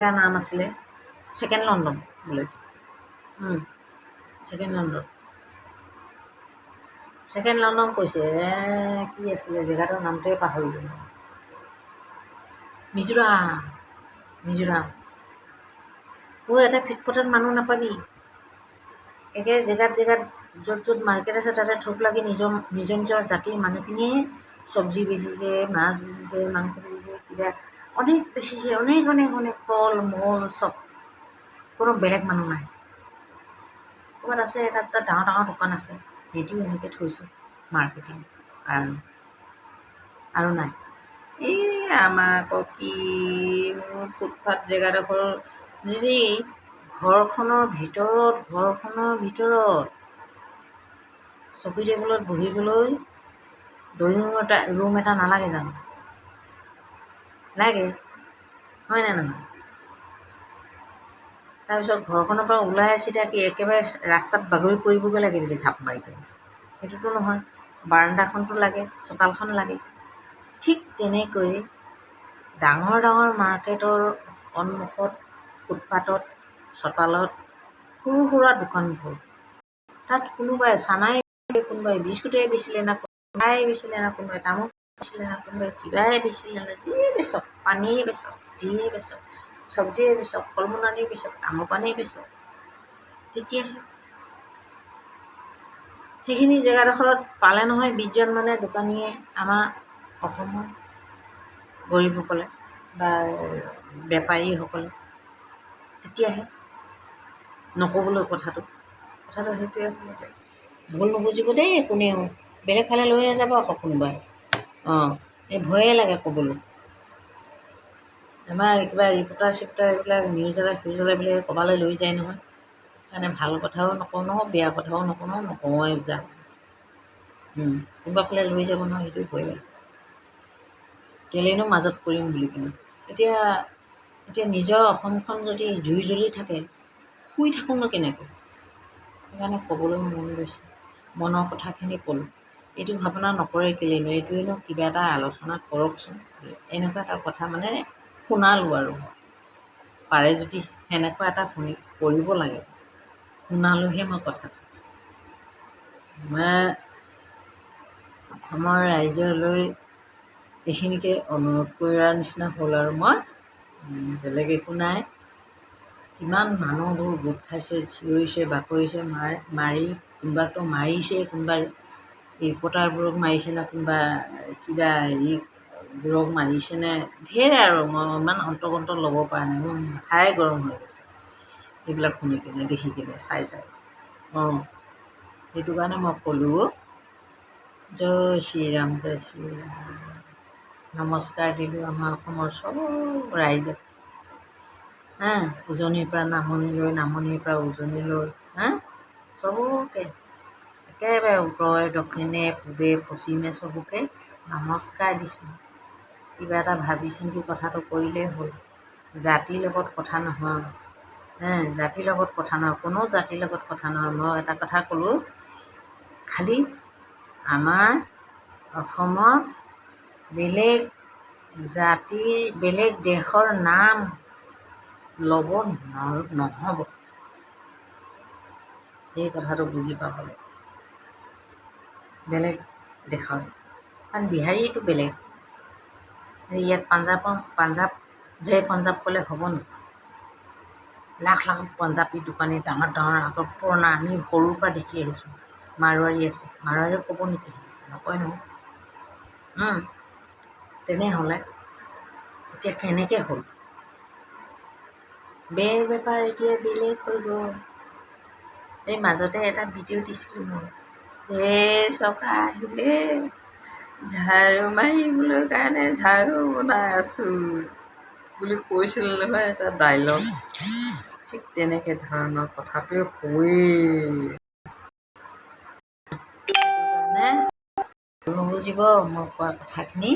নাম আছিলে second London বোলে। ছেকেণ্ড লণ্ডন কৈছে কি আছিলে জেগাটোৰ নামটোৱে পাহৰিলোঁ। মিজোৰাম এটা ফিটপথত মানুহ নাপাবি। একে জেগাত য'ত মাৰ্কেট আছে তাতে থোপ লাগি নিজৰ নিজৰ জাতিৰ মানুহখিনিয়ে চব্জি বেচিছে, মাছ বেচিছে, মাংস বেচিছে, কিবা অনেক বেচিছে, অনেক ফল মূল চব। কোনো বেলেগ মানুহ নাই। ক'ৰবাত আছে এটা দুটা ডাঙৰ দোকান আছে, সেইটোও এনেকৈ থৈছে মাৰ্কেটিং কাৰণে, আৰু নাই। এই আমাৰ আকৌ কি ফুটপাথ জেগাডোখৰ যদি ঘৰখনৰ ভিতৰত চকী টেবুলত বহিবলৈ ৰুম এটা নালাগে জানো? লাগে, হয়নে নহয়? তাৰপিছত ঘৰখনৰ পৰা ওলাই চিধা কি একেবাৰে ৰাস্তাত বাগৰি পৰিবগৈ লাগে নেকি ঝাপ মাৰি কৰি? সেইটোতো নহয়। বাৰাণ্ডাখনটো লাগে, চোতালখন লাগে। ঠিক তেনেকৈ ডাঙৰ মাৰ্কেটৰ সন্মুখত ফুটপাথত চোতালত সৰু সুৰা দোকানবোৰ, তাত কোনোবাই চানাই, কোনোবাই বিস্কুটেই বেচিলে না, কোনোবাই বেচিলে না, কোনোবাই তামোল বেচিলে না, কোনোবাই কিবাই বেচিলে না, যিয়ে বেচক, পানীয়ে বেচক, যিয়ে বেচক, চব্জিয়ে বেচক, ফল মূল আনি বেচক, তামোল পানেই বেচক, তেতিয়াহে সেইখিনি জেগাডোখৰত পালে নহয় 20জন মানে দোকানীয়ে, আমাৰ অসমৰ গৰীবসকলে বা বেপাৰীসকলে, তেতিয়াহে নক'বলৈ কথাটো সেইটোৱে ভুল নুবুজিব দেই কোনেও, বেলেগ ফালে লৈ নাযাব আকৌ কোনোবাই। এই ভয়ে লাগে ক'বলৈ। আমাৰ কিবা ৰিপৰ্টাৰ এইবিলাক নিউজলৈ বিলাক ক'ৰবালৈ লৈ যায় নহয়, সেইকাৰণে ভাল কথাও নকওঁ নহয়, বেয়া কথাও নকওঁৱে যাম। কোনোবা ফালে লৈ যাব নহয়, সেইটো ভয় লাগে। কেলেনো মাজত পৰিম বুলি কিনে। এতিয়া নিজৰ অসমখন যদি জুই জ্বলি থাকে, শুই থাকোঁ ন কেনেকৈ? সেইকাৰণে ক'বলৈ মন গৈছে, মনৰ কথাখিনি ক'লোঁ। এইটো ভাৱনা নকৰে কেলেনো, এইটোৱেনো কিবা এটা আলোচনা কৰকচোন, এনেকুৱা এটা কথা মানে শুনালোঁ আৰু। পাৰে যদি সেনেকুৱা এটা কৰিব লাগে, শুনালোহে মই কথাটো। মই অসমৰ ৰাইজলৈ এইখিনিকে অনুৰোধ কৰাৰ নিচিনা হ'ল আৰু মই, বেলেগ একো নাই। কিমান মানুহবোৰ গোট খাইছে, চিঞৰিছে, বাকৰিছে, মাৰি কোনোবাতো মাৰিছে, কোনোবা ৰিপৰ্টাৰবোৰক মাৰিছে নে, কোনোবা কিবা হেৰিবোৰক মাৰিছেনে, ঢেৰ আৰু মই ইমান অন্তৰ্গত ল'ব পৰা নাই, মোৰ মাথাই গৰম হৈ গৈছে এইবিলাক শুনি কিনে, দেখি কিনে, চাই। সেইটো কাৰণে মই ক'লোঁ, জয় শ্ৰীৰাম, জয় শ্ৰীৰাম। নমস্কাৰ দিলোঁ আমাৰ অসমৰ চব ৰাইজক, উজনিৰ পৰা নামনিলৈ, নামনিৰ পৰা উজনিলৈ, চবকে একেবাৰে উত্তৰে দক্ষিণে পূবে পশ্চিমে চবকে নমস্কাৰ দিছোঁ। কিবা এটা ভাবি চিন্তি কথাটো কৰিলেই হ'ল। জাতিৰ লগত কথা নহয়, জাতিৰ লগত কথা নহয়, কোনো জাতিৰ লগত কথা নহয়। মই এটা কথা ক'লোঁ, খালি আমাৰ অসমত বেলেগ জাতিৰ, বেলেগ দেশৰ নাম ল'ব নহ'ব, এই কথাটো বুজি পাব লাগে। বেলেগ দেশৰ, কাৰণ বিহাৰীটো বেলেগ, ইয়াত পাঞ্জাৱ জয় পাঞ্জাৱ ক'লে হ'ব নেকি? লাখ পাঞ্জাৱী দোকানী, ডাঙৰ আগৰ পুৰণা, আমি সৰুৰ পৰা দেখি আহিছোঁ। মাৰোৱাৰী আছে, মাৰোৱাৰীও ক'ব নেকি? নকয় নহয়। তেনেহ'লে এতিয়া কেনেকৈ হ'ল? বেপাৰ এতিয়া বেলেগ হৈ গ'ল। এই মাজতে এটা ভিডিঅ' দিছিলোঁ মই, চকা আহিলে ঝাৰু মাৰিবলৈ কাৰণে ঝাৰু বনাই আছোঁ বুলি কৈছিল নহয় এটা ডাইলগ। ঠিক তেনেকৈ ধৰণৰ কথাটোৱে হয়েই। নুবুজিব মই কোৱা কথাখিনি,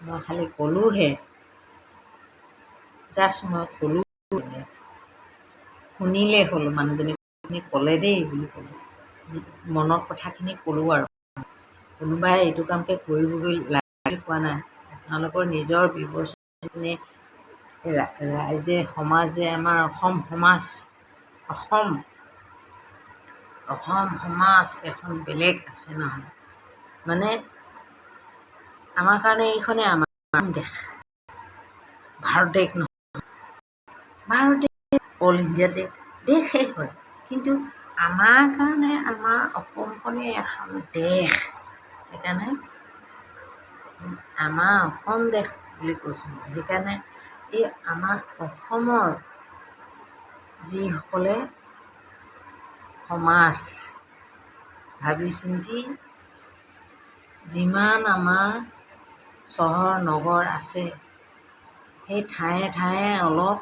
মই খালি ক'লোঁহে, জাষ্ট মই ক'লোঁ, শুনিলেই হ'ল। মানুহজনী ক'লে দেই বুলি ক'লোঁ, মনৰ কথাখিনি ক'লোঁ আৰু। কোনোবাই এইটো কামকে কৰিবগৈ লাগে কোৱা নাই, আপোনালোকৰ নিজৰ ব্যৱস্থা ৰাইজে সমাজে আমাৰ অসম সমাজ অসম অসম সমাজ এখন বেলেগ আছে নহয়। মানে আমাৰ কাৰণে এইখনে আমাৰ দেশ, ভাৰত দেশ নহয়। ভাৰত দেশ অল ইণ্ডিয়া দেশেই হয়, কিন্তু আমাৰ কাৰণে আমাৰ অসমখনেই এখন দেশ। সেইকাৰণে আমাৰ অসম দেশ বুলি কৈছোঁ। সেইকাৰণে এই আমাৰ অসমৰ যিসকলে সমাজ ভাবি চিন্তি যিমান আমাৰ চহৰ নগৰ আছে সেই ঠায়ে ঠায়ে অলপ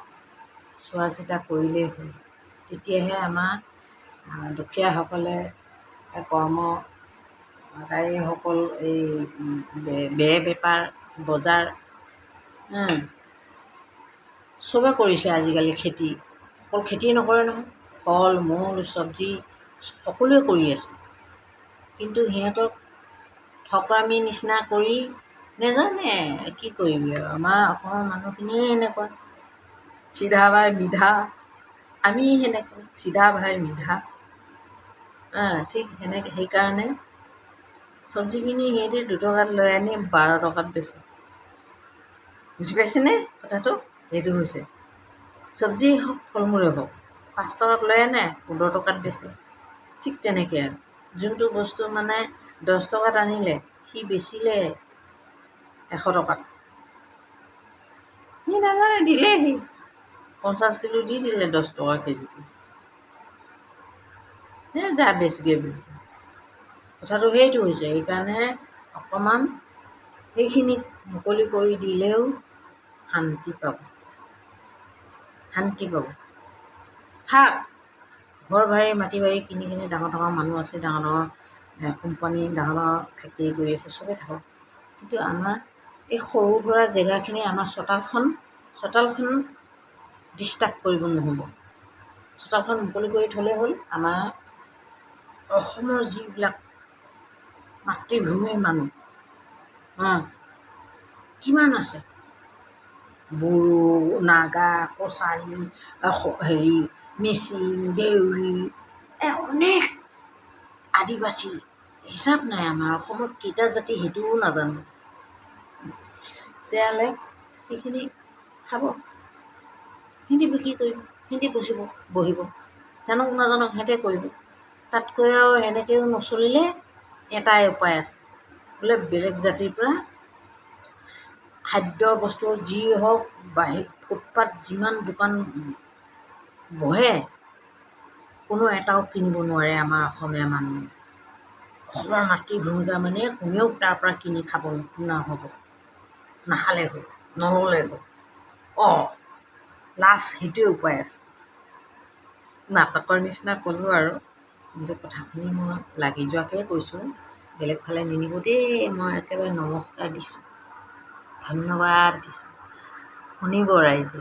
চোৱা চিতা কৰিলেই হ'ল। তেতিয়াহে আমাৰ দুখীয়াসকলে কৰ্মকাৰীসকল এই বেপাৰ বজাৰ চবে কৰিছে আজিকালি খেতি, অকল খেতিয়ে নকৰে নহয়, ফল মূল চব্জি সকলোৱে কৰি আছে। কিন্তু সিহঁতক ঠকামি নিচিনা কৰি নেজানে কি কৰিবি আৰু। আমাৰ অসমৰ মানুহখিনিয়ে এনেকুৱা চিধা বাই মিধা, আমি সেনেকুৱা চিধা ভাই মিধা। ঠিক সেনেকৈ সেইকাৰণে চব্জিখিনি সিহঁতে 2 টকাত লৈ আনি 12 টকাত বেচে। বুজি পাইছেনে কথাটো? সেইটো হৈছে চব্জিয়ে হওক ফল মূলেই হওক 5 টকাত লৈ আনে 15 টকাত বেচে। ঠিক তেনেকৈ আৰু যোনটো বস্তু মানে 10 টকাত আনিলে সি বেচিলে 100 টকাত। সি নাজানে দিলেহি 50 কিলো দি দিলে 10 টকা কেজি। যা বেছিকৈ বুলি কথাটো সেইটো হৈছে। সেইকাৰণে অকণমান সেইখিনিক মুকলি কৰি দিলেও শান্তি পাব, শান্তি পাব। থাক ঘৰ বাৰী মাটি বাৰী কিনি কিনি ডাঙৰ ডাঙৰ মানুহ আছে, ডাঙৰ ডাঙৰ কোম্পানী ডাঙৰ ডাঙৰ ফেক্টৰী কৰি আছে, চবেই থাকক। কিন্তু আমাৰ এই সৰু সুৰা জেগাখিনি আমাৰ চোতালখন ডিষ্টাৰ্ব কৰিব নহ'ব। চোতালখন মুকলি কৰি থ'লেই হ'ল। আমাৰ অসমৰ যিবিলাক মাতৃভূমিৰ মানুহ কিমান আছে, বড়ো নাগা কছাৰী মিচিং দেউৰী অনেক আদিবাসী, হিচাপ নাই। আমাৰ অসমত কেইটা জাতি সেইটোও নাজানো। তেতিয়াহ'লে সেইখিনি খাব, সিহঁতি বিক্ৰী কৰিব, সিহঁতি বহিব, জানক নাজানক সিহঁতে কৰিব। তাতকৈ আৰু সেনেকৈও নচলিলে এটাই উপায় আছে, বোলে বেলেগ জাতিৰ পৰা খাদ্য বস্তু যি হওক ফুটপাত যিমান দোকান বহে কোনো এটাও কিনিব নোৱাৰে আমাৰ অসমীয়া মানুহে। অসমৰ মাতৃভূমিকা মানে কোনেও তাৰ পৰা কিনি খাব নহ'ব, নাখালে হ'ল, নল'লে হ'ল। লাষ্ট সেইটোৱে উপায় আছে। নাটকৰ নিচিনা ক'লোঁ আৰু, কিন্তু কথাখিনি মই লাগি যোৱাকৈ কৈছোঁ, বেলেগ ফালে নিনিব দেই। মই একেবাৰে নমস্কাৰ দিছোঁ, ধন্যবাদ দিছোঁ। শুনিব ৰাইজে।